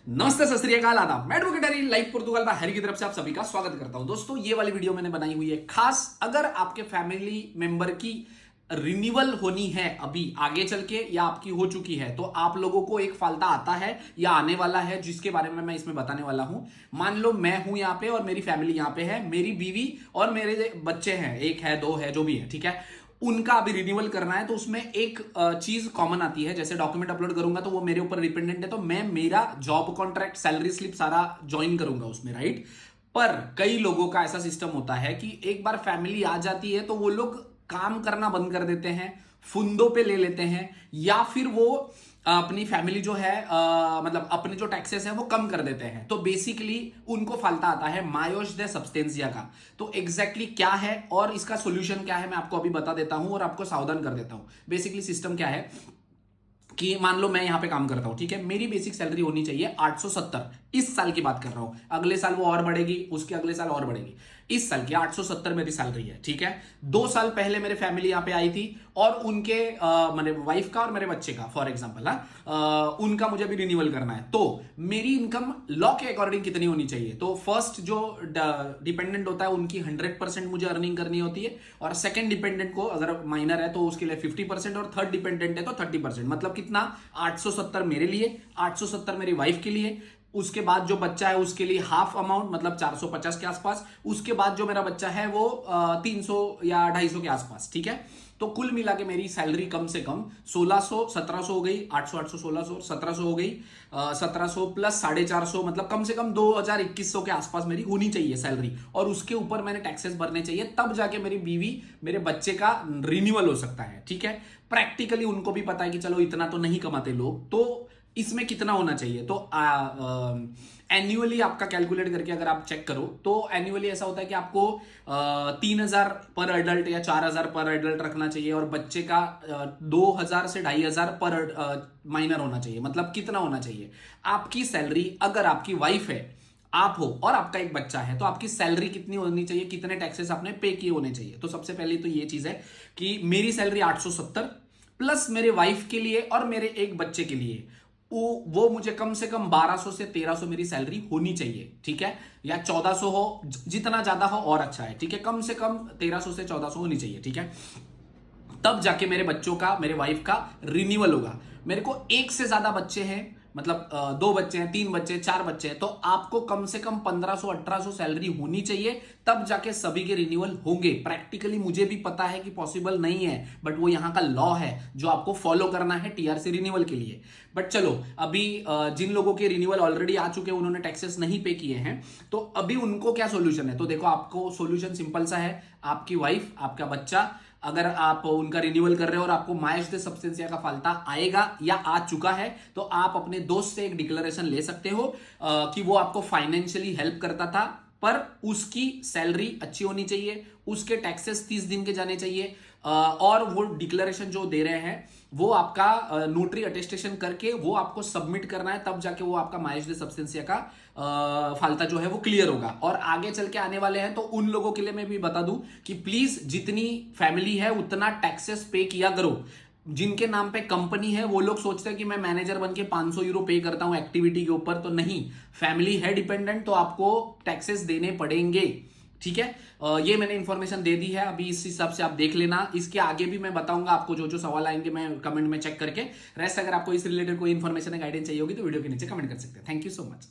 नमस्ते, सत श्री अकाल, आदाब। मैं एडवोकेट हरी लाइव पुर्तगाल बाय हरी की तरफ से आप सभी का स्वागत करता हूं। दोस्तों, ये वाली वीडियो मैंने बनाई हुई है खास अगर आपके फैमिली मेंबर की रिन्यूअल होनी है अभी आगे चल के या आपकी हो चुकी है, तो आप लोगों को एक फालता आता है या आने वाला है जिसके बारे में मैं इसमें बताने वाला हूं। मान लो मैं हूं यहाँ पे और मेरी फैमिली यहाँ पे है, मेरी बीवी और मेरे बच्चे हैं, एक है, दो है, जो भी है, ठीक है। उनका अभी रिन्यूअल करना है तो उसमें एक चीज कॉमन आती है, जैसे डॉक्यूमेंट अपलोड करूंगा तो वो मेरे ऊपर डिपेंडेंट है, तो मैं मेरा जॉब कॉन्ट्रैक्ट सैलरी स्लिप सारा ज्वाइन करूंगा उसमें, राइट। पर कई लोगों का ऐसा सिस्टम होता है कि एक बार फैमिली आ जाती है तो वो लोग काम करना बंद कर देते हैं, फुंदों पे ले लेते हैं, या फिर वो अपनी फैमिली जो है मतलब अपने जो टैक्सेस है वो कम कर देते हैं। तो बेसिकली उनको फालता आता है मायोश दे सब्सटेंसिया का। तो एग्जैक्टली क्या है और इसका सोल्यूशन क्या है मैं आपको अभी बता देता हूं और आपको सावधान कर देता हूं। बेसिकली सिस्टम क्या है कि मान लो मैं यहां पे काम करता हूं, ठीक है। मेरी बेसिक सैलरी होनी चाहिए 870, इस साल की बात कर रहा हूं। अगले साल वो और बढ़ेगी, उसके अगले साल और बढ़ेगी। इस साल की 870 मेरी सैलरी है, ठीक है। 2 साल पहले मेरे फैमिली यहां पे आई थी और उनके मेरे वाइफ का और मेरे बच्चे का फॉर एग्जाम्पल उनका मुझे भी रिन्यूअल करना है। तो मेरी इनकम लॉ के अकॉर्डिंग कितनी होनी चाहिए? तो फर्स्ट जो डिपेंडेंट होता है उनकी 100% मुझे अर्निंग करनी होती है, और सेकंड डिपेंडेंट को अगर माइनर है तो उसके लिए 50%, और थर्ड डिपेंडेंट है तो 30%। मतलब कितना? 870 मेरे लिए, 870 मेरी वाइफ के लिए, उसके बाद जो बच्चा है उसके लिए हाफ अमाउंट मतलब 450 के आसपास, उसके बाद जो मेरा बच्चा है वो 300 या 250 के आसपास, ठीक है। तो कुल मिला के मेरी सैलरी कम से कम 1600 1700 हो गई, 800 800 1600 1700 हो गई, 1700 प्लस 450 मतलब कम से कम 2000 2100 के आसपास मेरी होनी चाहिए सैलरी, और उसके ऊपर मैंने टैक्सेस भरने चाहिए, तब जाके मेरी बीवी मेरे बच्चे का रिन्यूअल हो सकता है, ठीक है। प्रैक्टिकली उनको भी पता है कि चलो इतना तो नहीं कमाते लोग, तो इसमें कितना होना चाहिए। तो एन्युअली आपका कैलकुलेट करके अगर आप चेक करो तो एन्युअली ऐसा होता है कि आपको 3000 पर एडल्ट या 4000 पर एडल्ट रखना चाहिए, और बच्चे का 2000 से 2500 पर माइनर होना चाहिए। मतलब कितना होना चाहिए? आपकी सैलरी, अगर आपकी वाइफ है, आप हो और आपका एक बच्चा है, तो आपकी सैलरी कितनी होनी चाहिए, कितने टैक्सेस आपने पे किए होने चाहिए? तो सबसे पहले तो ये चीज है कि मेरी सैलरी 870 प्लस मेरे वाइफ के लिए और मेरे एक बच्चे के लिए वो मुझे कम से कम 1200 से 1300 मेरी सैलरी होनी चाहिए, ठीक है। या 1400 हो, जितना ज्यादा हो और अच्छा है, ठीक है। कम से कम 1300 से 1400 होनी चाहिए, ठीक है। तब जाके मेरे बच्चों का, मेरे वाइफ का रिन्यूअल होगा। मेरे को एक से ज्यादा बच्चे हैं, मतलब 2 बच्चे हैं, 3 बच्चे हैं, 4 बच्चे हैं, तो आपको कम से कम 1500 1800 सैलरी होनी चाहिए, तब जाके सभी के रिन्यूअल होंगे। प्रैक्टिकली मुझे भी पता है कि पॉसिबल नहीं है, बट वो यहां का लॉ है जो आपको फॉलो करना है टीआरसी रिन्यूअल के लिए। बट चलो, अभी जिन लोगों के रिन्यूअल ऑलरेडी आ चुके हैं, उन्होंने टैक्सेस नहीं पे किए हैं, तो अभी उनको क्या सोल्यूशन है? तो देखो, आपको सोल्यूशन सिंपल सा है। आपकी वाइफ, आपका बच्चा, अगर आप उनका रिन्यूअल कर रहे हो और आपको माइश दे सब्सटेंसिया का फालता आएगा या आ चुका है, तो आप अपने दोस्त से एक डिक्लेरेशन ले सकते हो कि वो आपको फाइनेंशियली हेल्प करता था, पर उसकी सैलरी अच्छी होनी चाहिए, उसके टैक्सेस 30 दिन के जाने चाहिए, और वो डिक्लेरेशन जो दे रहे हैं वो आपका नोटरी अटेस्टेशन करके वो आपको सबमिट करना है, तब जाके वो आपका माइश दे सब्सटेंसिया का फालता जो है वो क्लियर होगा। और आगे चल के आने वाले हैं तो उन लोगों के लिए मैं भी बता दूं कि प्लीज जितनी फैमिली है उतना टैक्सेस पे किया करो। जिनके नाम पे कंपनी है वो लोग सोचते हैं कि मैं मैनेजर बन के 500 यूरो पे करता हूं एक्टिविटी के ऊपर, तो नहीं, फैमिली है डिपेंडेंट, तो आपको टैक्सेस देने पड़ेंगे, ठीक है। ये मैंने इंफॉर्मेशन दे दी है, अभी इस हिसाब से आप देख लेना। इसके आगे भी मैं बताऊंगा आपको, जो जो सवाल आएंगे मैं कमेंट में चेक करके। रेस्ट अगर आपको इस रिलेटेड कोई इंफॉर्मेशन या गाइडेंस चाहिए होगी तो वीडियो के नीचे कमेंट कर सकते हैं। Thank you so much.